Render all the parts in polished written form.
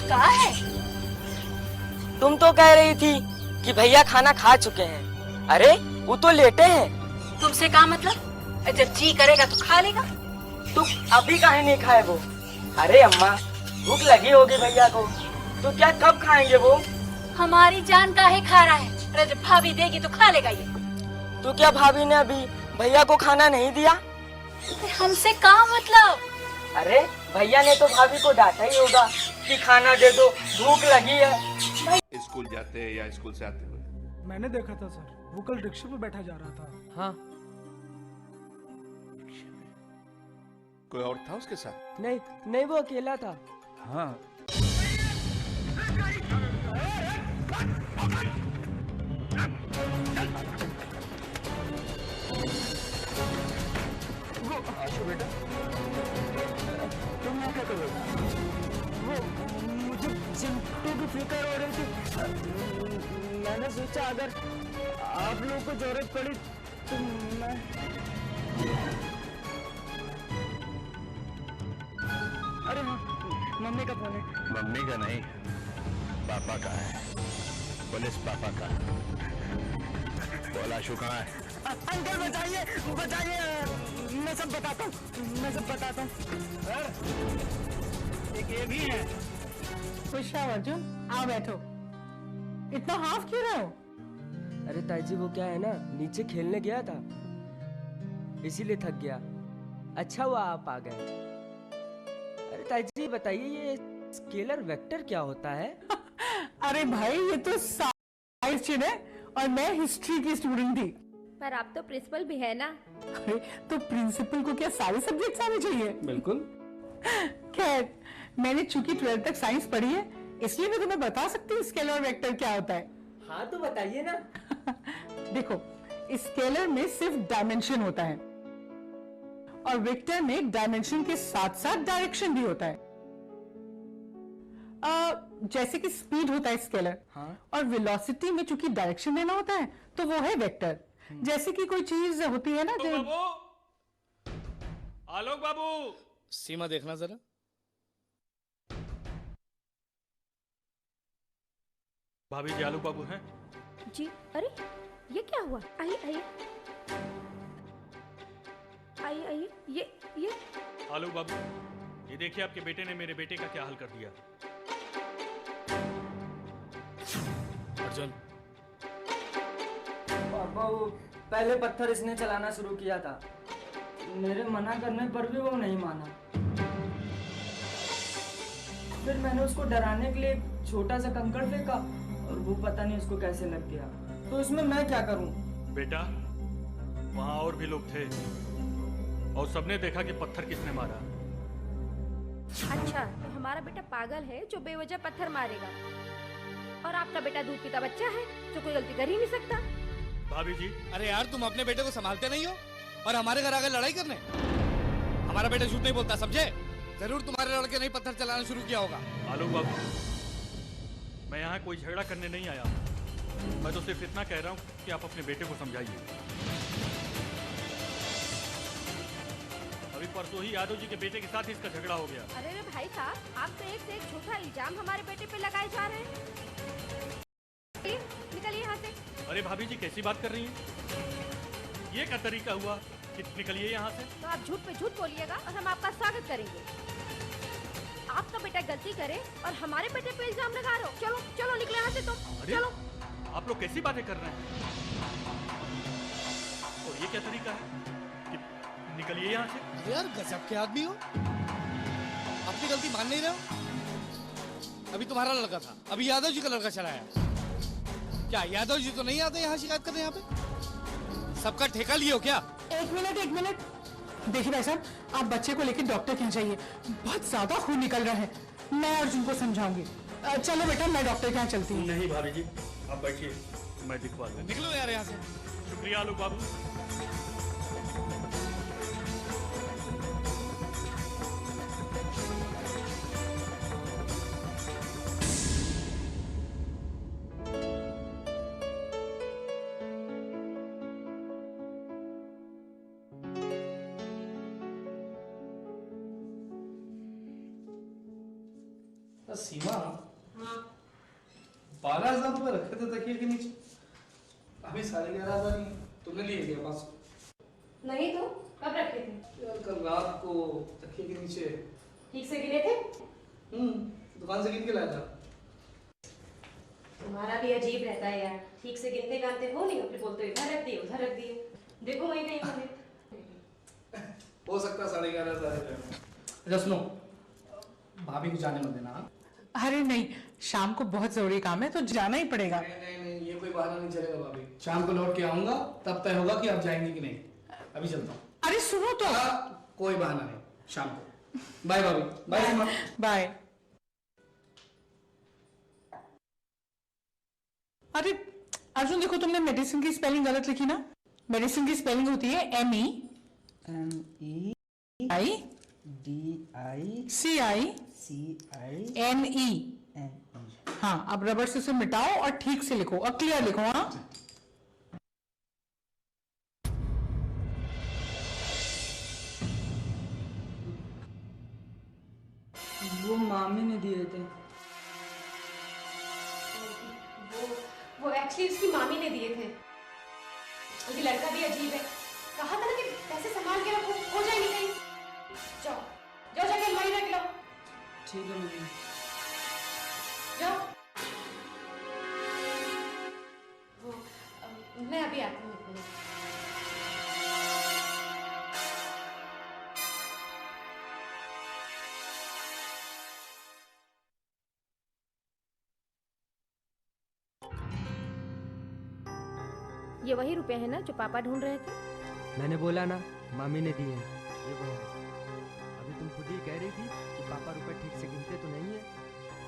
कहा है? तुम तो कह रही थी कि भैया खाना खा चुके हैं। अरे वो तो लेटे हैं। तुमसे क्या मतलब? जब जी करेगा तो खा लेगा। तुम अभी काहे नहीं खाए वो? अरे अम्मा, भूख लगी होगी भैया को, तो क्या कब खाएंगे वो? हमारी जान काहे खा रहा है? अरे जब भाभी देगी तो खा लेगा ये। तो क्या भाभी ने अभी भैया को खाना नहीं दिया? हमसे क्या मतलब? अरे भैया ने तो भाभी को डांटा ही होगा कि खाना दे दो, भूख लगी है। स्कूल जाते या स्कूल से आते हुए? मैंने देखा था सर, वो कल रिक्शे पे बैठा जा रहा था। हाँ। कोई और था उसके साथ? नहीं नहीं, वो अकेला था। हाँ। आशु बेटा, तुम यहाँ क्या कर रहे हो? वो मुझे चिंटू की फिक्र हो रही थी। मैंने सोचा अगर आप लोगों को जरूरत पड़ी तो मैं... अरे हाँ, मम्मी का फोन है। मम्मी का नहीं, पापा का है। पुलिस पापा का। बोल आशु कहाँ है? अंकल बताइए, बताइए, मैं सब बताता हूँ। एक ये भी है। खुश रहो अर्जुन, आओ बैठो। इतना हाफ क्यों रहे हो? अरे ताईजी वो क्या है ना, नीचे खेलने गया था, इसीलिए थक गया। अच्छा हुआ आप आ गए। अरे ताईजी बताइए, ये स्केलर वेक्टर क्या होता है? अरे भाई ये तो साइंस है और मैं हिस्ट्री की स्टूडेंट थी। पर आप तो प्रिंसिपल भी है ना। अरे तो प्रिंसिपल को क्या सारे सब्जेक्ट्स आने चाहिए? बिल्कुल। खैर, मैंने चूंकि 12th तक साइंस पढ़ी है, इसलिए मैं तुम्हें बता सकती हूँ स्केलर वेक्टर क्या होता है। हाँ तो बताइए ना। देखो, स्केलर में सिर्फ डायमेंशन होता है और वेक्टर में डायमेंशन के साथ साथ डायरेक्शन भी होता है। जैसे कि स्पीड होता है स्केलर, हाँ। और वेलोसिटी में चूंकि डायरेक्शन देना होता है तो वो है वेक्टर। जैसे कि कोई चीज होती है ना जो... आलोक बाबू, सीमा देखना जरा। भाभी जी, आलोक बाबू हैं? जी, अरे ये क्या हुआ? आइए आइए आइए आइए, ये आलोक बाबू, ये देखिए आपके बेटे ने मेरे बेटे का क्या हाल कर दिया। अर्जुन, पापा वो पहले पत्थर इसने चलाना शुरू किया था, मेरे मना करने पर भी वो नहीं माना। फिर मैंने उसको डराने के लिए एक छोटा सा कंकड़ फेंका और वो पता नहीं उसको कैसे लग गया। तो इसमें मैं क्या करूं? बेटा, वहां और भी लोग थे और सबने देखा कि पत्थर किसने मारा। अच्छा, तो हमारा बेटा पागल है जो बेवजह पत्थर मारेगा, और आपका बेटा दूध पीता बच्चा है जो कोई गलती कर ही नहीं सकता। भाभी जी, अरे यार, तुम अपने बेटे को संभालते नहीं हो और हमारे घर आकर लड़ाई करने। हमारा बेटा झूठ नहीं बोलता, समझे? जरूर तुम्हारे लड़के ने पत्थर चलाना शुरू किया होगा। आलोक बाबू, मैं यहाँ कोई झगड़ा करने नहीं आया, मैं तो सिर्फ इतना कह रहा हूँ कि आप अपने बेटे को समझाइए। अभी परसों ही यादव जी के बेटे के साथ इसका झगड़ा हो गया। अरे रे भाई साहब, आप तो एक से एक झूठा इल्जाम हमारे बेटे पे लगाए जा रहे हैं। निकलिए यहाँ से। अरे भाभी जी, कैसी बात कर रही हैं? ये क्या तरीका हुआ कि निकलिए यहाँ से? तो आप झूठ पे झूठ बोलिएगा और हम आपका स्वागत करेंगे। आपका बेटा गलती करे और हमारे बेटे पे इल्जाम लगा रहे हो। चलो चलो निकले यहाँ से तुम। अरे, चलो। आप लोग कैसी बातें कर रहे हैं? और ये क्या तरीका है कि निकलिए यहाँ से? अरे यार, गजब के आदमी हो, अपनी गलती मान नहीं रहे हो। अभी तुम्हारा लड़का था, अभी यादव जी का लड़का चला है। क्या यादव जी तो नहीं आते यहाँ शिकायत करने? यहाँ पे सबका ठेका लिए हो क्या? एक मिनट। देखिए भाई साहब, आप बच्चे को लेकर डॉक्टर के यहाँ जाइए, बहुत ज्यादा खून निकल रहा है। मैं अर्जुन को समझाऊंगी। चलो बेटा, मैं डॉक्टर के यहाँ चलती हूँ। नहीं भाभी जी, आप बैठिए, मैं दिखवा दूँ। निकलो यार यहाँ से। शुक्रिया आलोक बाबू। सीमा 12,000 रुपए रखे थे तकिए के नीचे, अभी 11,500 ही हैं। तुमने लिए क्या पास? नहीं तो कब रखे थे? यार कल रात को तकिए के नीचे। ठीक से गिने थे? दुकान से गिन के लाया था। तुम्हारा भी अजीब रहता है यार, ठीक से गिनते गानते हो नहीं, फिर बोलते इधर रख दिए उधर रख दिए, देखो वहीं कहीं होंगे। हो सकता है 11,500। अच्छा सुनो, भाभी को जाने मत देना। हाँ? अरे नहीं, शाम को बहुत जरूरी काम है तो जाना ही पड़ेगा। नहीं, ये कोई बहाना नहीं चलेगा भाभी। शाम को लौट के आऊंगा तब तय होगा कि आप जाएंगे कि नहीं। अभी चलता हूँ। अरे सुनो तो। कोई बहाना नहीं, शाम को। बाय भाभी। बाय सीमा। बाय। अरे अर्जुन देखो, तुमने मेडिसिन की स्पेलिंग गलत लिखी ना। मेडिसिन की स्पेलिंग होती है MEDICINE। हाँ, अब रबर से उसे मिटाओ और ठीक से लिखो और क्लियर लिखो। हाँ वो मामी ने दिए थे। वो एक्चुअली उसकी मामी ने दिए थे। ये लड़का भी अजीब है, कहा था ना कि पैसे संभाल के रखो, हो जाएंगे कहीं। जाओ जाओ जाके अलमारी रख लो। ठीक है मम्मी। जाओ। मैं अभी आती हूँ। ये वही रुपए हैं ना जो पापा ढूंढ रहे थे? मैंने बोला ना, मामी ने दिए। ये वो है। अभी तुम खुद ही कह रही थी कि पापा रुपए ठीक से गिनते तो नहीं है।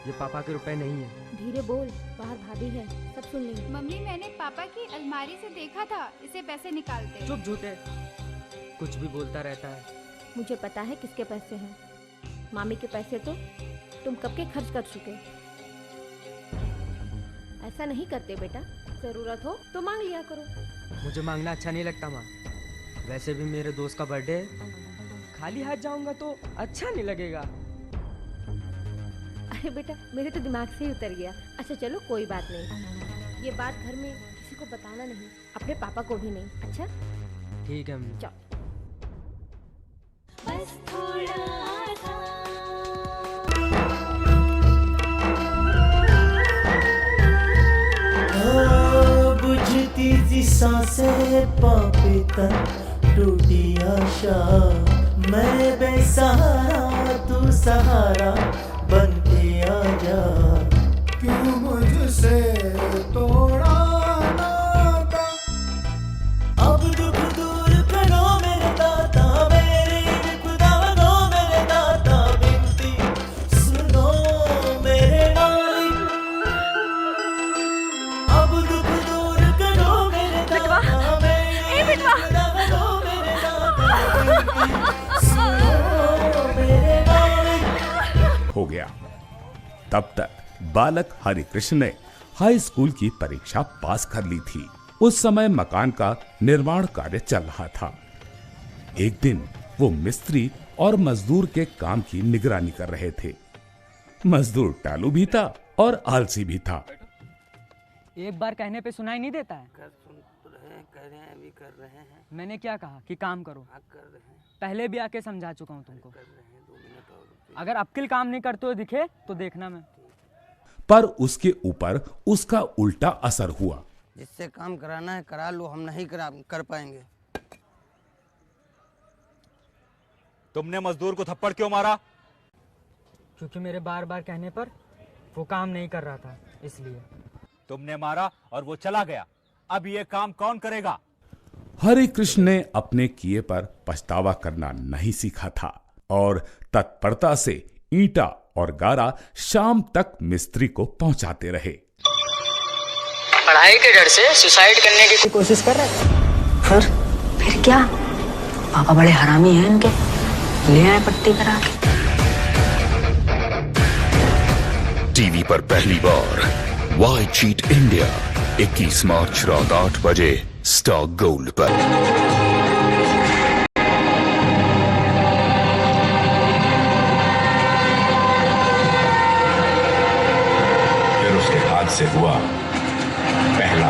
ये पापा के रुपए नहीं है। धीरे बोल, बाहर भाभी है, सब सुन लेंगे। मम्मी मैंने पापा की अलमारी से देखा था इसे पैसे निकालते। चुप झूठे, कुछ भी बोलता रहता है। मुझे पता है किसके पैसे हैं। मामी के पैसे तो तुम कब के खर्च कर चुके। ऐसा नहीं करते बेटा, जरूरत हो तो मांग लिया करो। मुझे मांगना अच्छा नहीं लगता माँ। वैसे भी मेरे दोस्त का बर्थडे है, खाली हाथ जाऊंगा तो अच्छा नहीं लगेगा। अरे बेटा, मेरे तो दिमाग से ही उतर गया। अच्छा चलो कोई बात नहीं, ये बात घर में किसी को बताना नहीं, अपने पापा को भी नहीं। अच्छा ठीक है मम्मी। चलो। बस थोड़ा बुझती सी सांसें पापी तक टूटी आशा। मैं बेसहारा तू सहारा बन के आजा। क्यों मुझसे तोड़ा नाता। अब दुख दूर करो मेरे दाता, मेरी खुदा बनो मेरे दाता। बिनती सुनो मेरे मालिक, अब दुख दूर करो मेरे दाता, मेरी खुदा बनो मेरे दाता। बिनती सुनो मेरे मालिक। हो गया। तब तक बालक हरिकृष्ण ने हाई स्कूल की परीक्षा पास कर ली थी। उस समय मकान का निर्माण कार्य चल रहा था। एक दिन वो मिस्त्री और मजदूर के काम की निगरानी कर रहे थे। मजदूर टालू भी था और आलसी भी था। एक बार कहने पे सुनाई नहीं देता है। कर रहे हैं अभी कर रहे हैं। मैंने क्या कहा कि काम करो। कर रहे हैं, पहले भी आके समझा चुका हूँ तुमको। कर रहे हैं, 2 मिनट और। अगर अबकिल काम नहीं करते हुए दिखे तो देखना मैं। पर उसके ऊपर उसका उल्टा असर हुआ। जिससे काम कराना है करा लो, हम नहीं कर पाएंगे। तुमने मजदूर को थप्पड़ क्यों मारा? क्योंकि मेरे बार बार कहने पर वो काम नहीं कर रहा था, इसलिए। तुमने मारा और वो चला गया, अब ये काम कौन करेगा? हरिकृष्ण ने अपने किए पर पछतावा करना नहीं सीखा था और तत्परता से ईंटा और गारा शाम तक मिस्त्री को पहुंचाते रहे। पढ़ाई के डर से सुसाइड करने की कोशिश कर रहे थे। फिर क्या? पापा बड़े हरामी हैं इनके, ले आए पट्टी करा के। टीवी पर पहली बार वाई चीट इंडिया 21 मार्च रात 8 बजे स्टार गोल्ड पर। आज से हुआ पहला